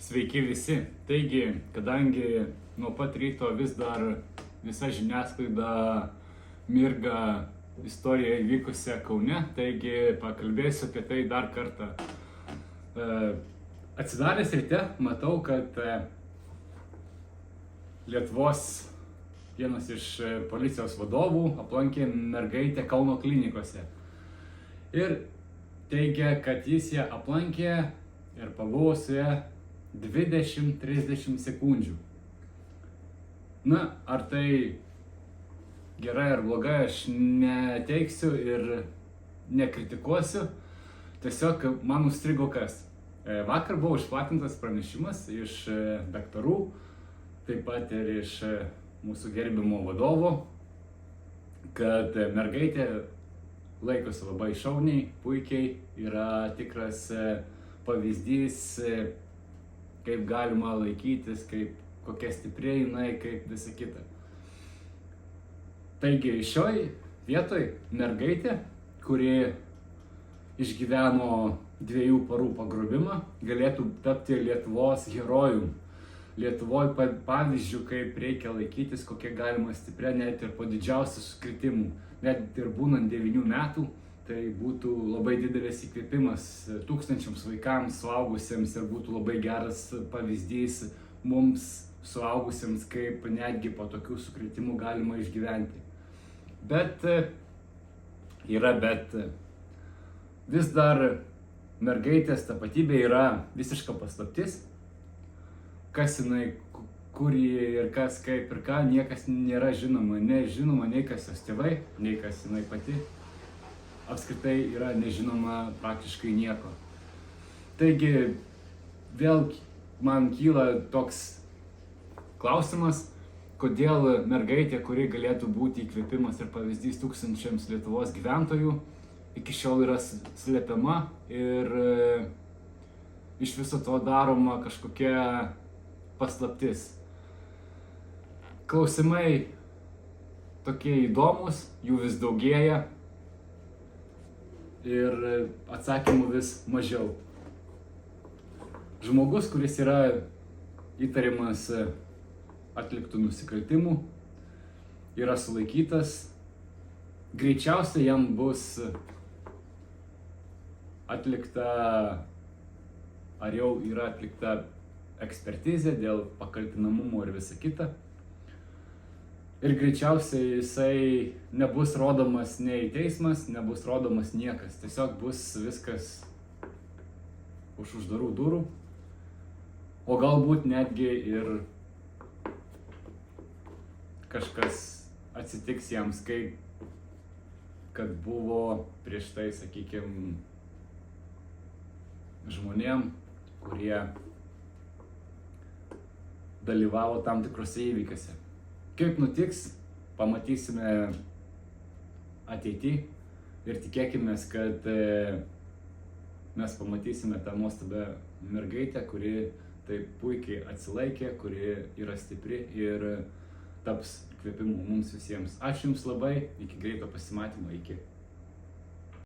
Sveiki visi. Taigi, kadangi nuo pat ryto vis dar visa žiniasklaida mirga istoriją įvykusią Kaune, taigi pakalbėsiu apie tai dar kartą. Atsidaręs ryte matau, kad Lietuvos vienas iš policijos vadovų aplankė mergaitę Kauno klinikose. Ir teigia, kad jis ją aplankė ir pabuvo su ją 20-30 sekundžių. Na, ar tai gerai ar blogai, aš neteiksiu ir nekritikuosiu. Tiesiog man užstrigo kas. Vakar buvo išplatintas pranešimas iš daktarų, taip pat ir iš mūsų gerbimo vadovo, kad mergaitė laikosi labai šauniai, puikiai, yra tikras pavyzdys, kaip galima laikytis, kokia stipri jinai, kaip visa kita. Taigi šioj vietoj mergaitė, kuri išgyveno 2 parų pagrobimą, galėtų tapti Lietuvos herojum. Lietuvoje pavyzdžių, kaip reikia laikytis, kokia galima stipria net ir po didžiausių sukritimų. Net ir būnant 9 metų, tai būtų labai didelis įkvėpimas tūkstančiams vaikams, suaugusiems ir būtų labai geras pavyzdys mums suaugusiems, kaip netgi po tokių sukritimų galima išgyventi. Bet vis dar mergaitės tapatybė yra visiška paslaptis. Kas jinai, kur ji ir kas, kaip ir ką, niekas nėra žinoma. Nežinoma nei kas jos tėvai, nei kas jinai pati. Apskritai yra nežinoma praktiškai nieko. Taigi vėl man kyla toks klausimas, kodėl mergaitė, kuri galėtų būti įkvėpimas ir pavyzdys tūkstančiams Lietuvos gyventojų, iki šiol yra slepiama ir iš viso to daroma kažkokia paslaptis. Klausimai tokie įdomus, jų vis daugėja ir atsakymų vis mažiau. Žmogus, kuris yra įtariamas atliktų nusikaltimų, yra sulaikytas, greičiausiai jam bus atlikta, ar jau yra atlikta ekspertizė dėl pakaltinamumo ir visa kita. Ir greičiausiai jisai nebus rodomas nei teismas, nebus rodomas niekas. Tiesiog bus viskas už uždarų durų. O galbūt netgi ir kažkas atsitiks jiems, kad buvo prieš tai, sakykime, žmonėm, kurie dalyvavo tam tikrose įvykiuose. Kaip nutiks, pamatysime ateityje ir tikėkime, kad mes pamatysime tą nuostabią mergaitę, kuri taip puikiai atsilaikė, kuri yra stipri ir taps įkvėpimu mums visiems. Ačiū Jums labai, iki greito pasimatymo, iki.